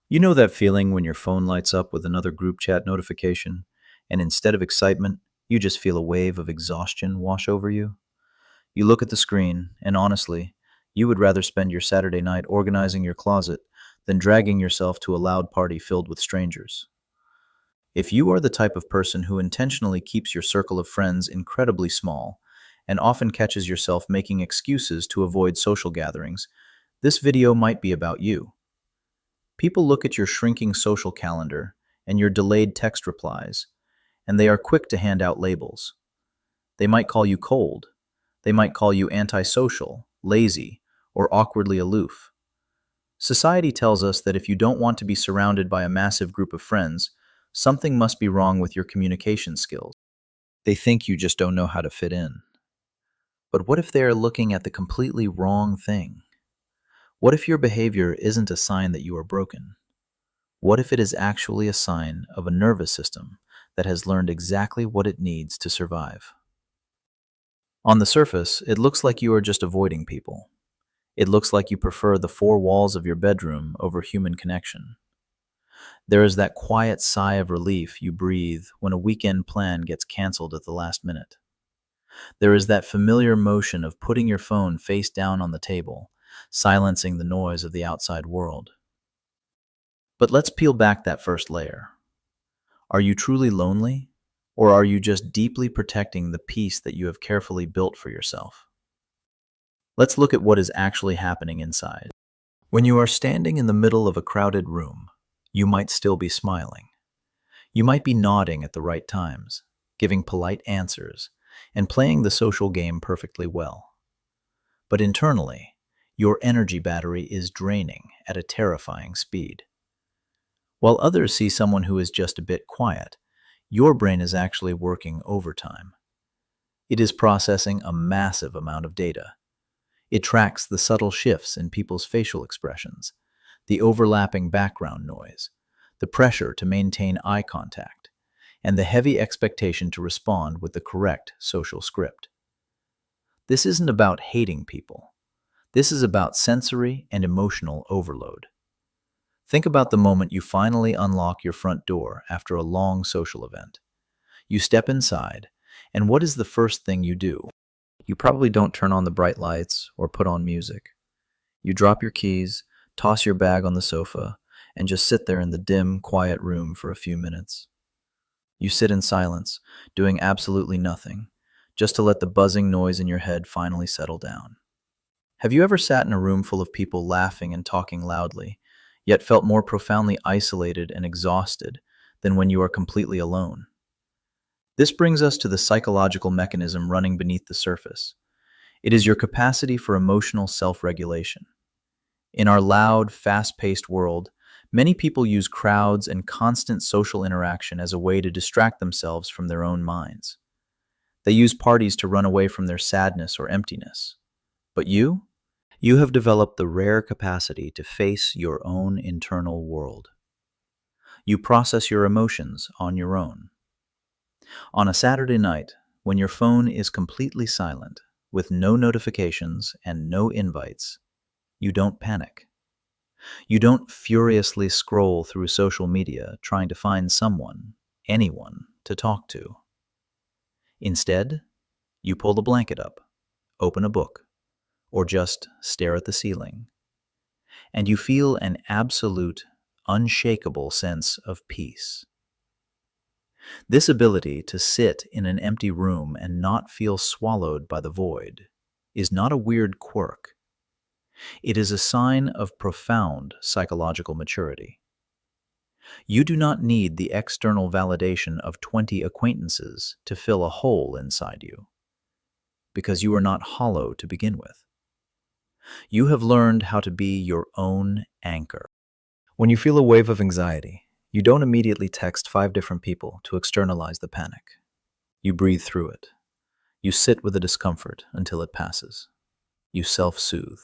You know that feeling when your phone lights up with another group chat notification, and instead of excitement, you just feel a wave of exhaustion wash over you? You look at the screen, and honestly, you would rather spend your Saturday night organizing your closet than dragging yourself to a loud party filled with strangers. If you are the type of person who intentionally keeps your circle of friends incredibly small and often catches yourself making excuses to avoid social gatherings, this video might be about you. People look at your shrinking social calendar and your delayed text replies, and they are quick to hand out labels. They might call you cold. They might call you antisocial, lazy, or awkwardly aloof. Society tells us that if you don't want to be surrounded by a massive group of friends, something must be wrong with your communication skills. They think you just don't know how to fit in. But what if they are looking at the completely wrong thing? What if your behavior isn't a sign that you are broken? What if it is actually a sign of a nervous system that has learned exactly what it needs to survive? On the surface, it looks like you are just avoiding people. It looks like you prefer the four walls of your bedroom over human connection. There is that quiet sigh of relief you breathe when a weekend plan gets canceled at the last minute. There is that familiar motion of putting your phone face down on the table, silencing the noise of the outside world. But let's peel back that first layer. Are you truly lonely, or are you just deeply protecting the peace that you have carefully built for yourself? Let's look at what is actually happening inside. When you are standing in the middle of a crowded room, you might still be smiling. You might be nodding at the right times, giving polite answers, and playing the social game perfectly well. But internally, your energy battery is draining at a terrifying speed. While others see someone who is just a bit quiet, your brain is actually working overtime. It is processing a massive amount of data. It tracks the subtle shifts in people's facial expressions, the overlapping background noise, the pressure to maintain eye contact, and the heavy expectation to respond with the correct social script. This isn't about hating people. This is about sensory and emotional overload. Think about the moment you finally unlock your front door after a long social event. You step inside, and what is the first thing you do? You probably don't turn on the bright lights or put on music. You drop your keys, toss your bag on the sofa, and just sit there in the dim, quiet room for a few minutes. You sit in silence, doing absolutely nothing, just to let the buzzing noise in your head finally settle down. Have you ever sat in a room full of people laughing and talking loudly, yet felt more profoundly isolated and exhausted than when you are completely alone? This brings us to the psychological mechanism running beneath the surface. It is your capacity for emotional self-regulation. In our loud, fast-paced world, many people use crowds and constant social interaction as a way to distract themselves from their own minds. They use parties to run away from their sadness or emptiness. But you? You have developed the rare capacity to face your own internal world. You process your emotions on your own. On a Saturday night, when your phone is completely silent, with no notifications and no invites, you don't panic. You don't furiously scroll through social media trying to find someone, anyone, to talk to. Instead, you pull the blanket up, open a book, or just stare at the ceiling, and you feel an absolute, unshakable sense of peace. This ability to sit in an empty room and not feel swallowed by the void is not a weird quirk. It is a sign of profound psychological maturity. You do not need the external validation of 20 acquaintances to fill a hole inside you, because you are not hollow to begin with. You have learned how to be your own anchor. When you feel a wave of anxiety, you don't immediately text 5 different people to externalize the panic. You breathe through it. You sit with the discomfort until it passes. You self-soothe.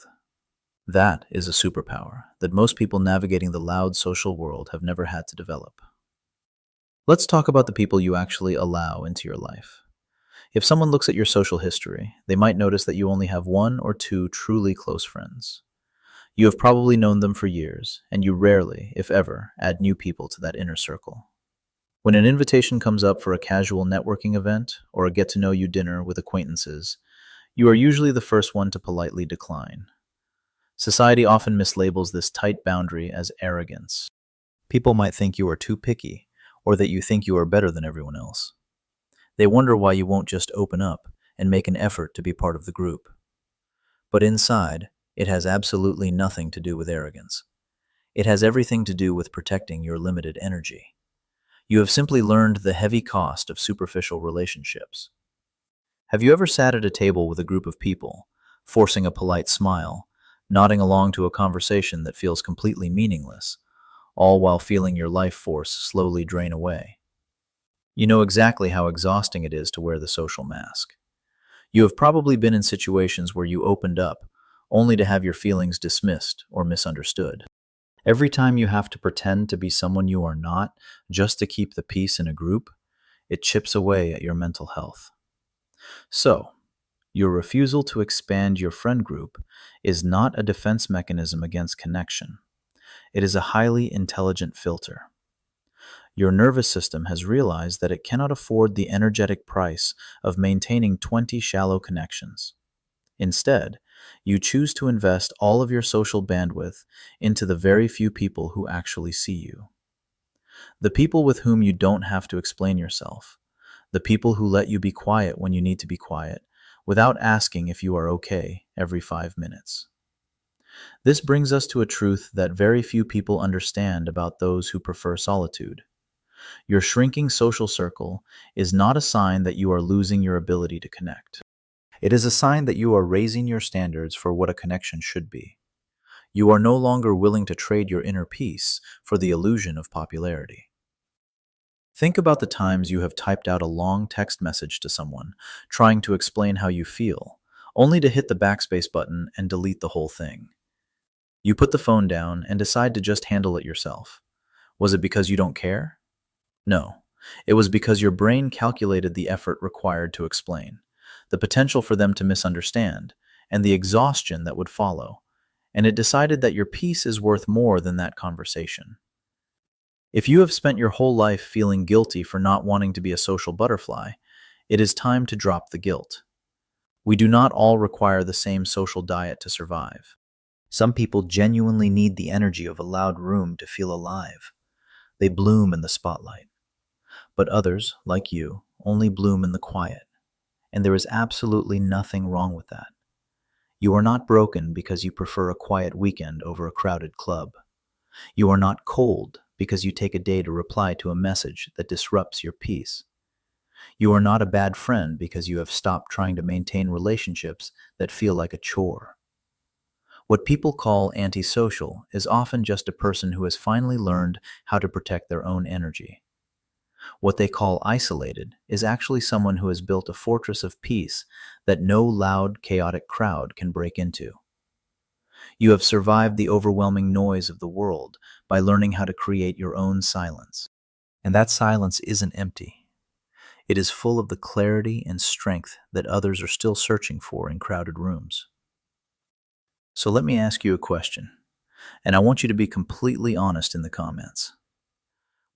That is a superpower that most people navigating the loud social world have never had to develop. Let's talk about the people you actually allow into your life. If someone looks at your social history, they might notice that you only have 1 or 2 truly close friends. You have probably known them for years, and you rarely, if ever, add new people to that inner circle. When an invitation comes up for a casual networking event or a get to know you dinner with acquaintances, you are usually the first one to politely decline. Society often mislabels this tight boundary as arrogance. People might think you are too picky, or that you think you are better than everyone else. They wonder why you won't just open up and make an effort to be part of the group. But inside, it has absolutely nothing to do with arrogance. It has everything to do with protecting your limited energy. You have simply learned the heavy cost of superficial relationships. Have you ever sat at a table with a group of people, forcing a polite smile, nodding along to a conversation that feels completely meaningless, all while feeling your life force slowly drain away? You know exactly how exhausting it is to wear the social mask. You have probably been in situations where you opened up, only to have your feelings dismissed or misunderstood. Every time you have to pretend to be someone you are not, just to keep the peace in a group, it chips away at your mental health. So, your refusal to expand your friend group is not a defense mechanism against connection. It is a highly intelligent filter. Your nervous system has realized that it cannot afford the energetic price of maintaining 20 shallow connections. Instead, you choose to invest all of your social bandwidth into the very few people who actually see you. The people with whom you don't have to explain yourself. The people who let you be quiet when you need to be quiet, without asking if you are okay every 5 minutes. This brings us to a truth that very few people understand about those who prefer solitude. Your shrinking social circle is not a sign that you are losing your ability to connect. It is a sign that you are raising your standards for what a connection should be. You are no longer willing to trade your inner peace for the illusion of popularity. Think about the times you have typed out a long text message to someone, trying to explain how you feel, only to hit the backspace button and delete the whole thing. You put the phone down and decide to just handle it yourself. Was it because you don't care? No. It was because your brain calculated the effort required to explain, the potential for them to misunderstand, and the exhaustion that would follow, and it decided that your peace is worth more than that conversation. If you have spent your whole life feeling guilty for not wanting to be a social butterfly, it is time to drop the guilt. We do not all require the same social diet to survive. Some people genuinely need the energy of a loud room to feel alive. They bloom in the spotlight. But others, like you, only bloom in the quiet. And there is absolutely nothing wrong with that. You are not broken because you prefer a quiet weekend over a crowded club. You are not cold because you take a day to reply to a message that disrupts your peace. You are not a bad friend because you have stopped trying to maintain relationships that feel like a chore. What people call antisocial is often just a person who has finally learned how to protect their own energy. What they call isolated is actually someone who has built a fortress of peace that no loud, chaotic crowd can break into. You have survived the overwhelming noise of the world by learning how to create your own silence. And that silence isn't empty. It is full of the clarity and strength that others are still searching for in crowded rooms. So let me ask you a question, and I want you to be completely honest in the comments.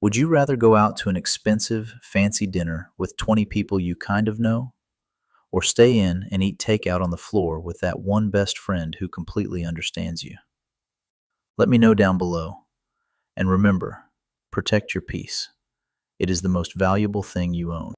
Would you rather go out to an expensive, fancy dinner with 20 people you kind of know, or stay in and eat takeout on the floor with that one best friend who completely understands you? Let me know down below. And remember, protect your peace. It is the most valuable thing you own.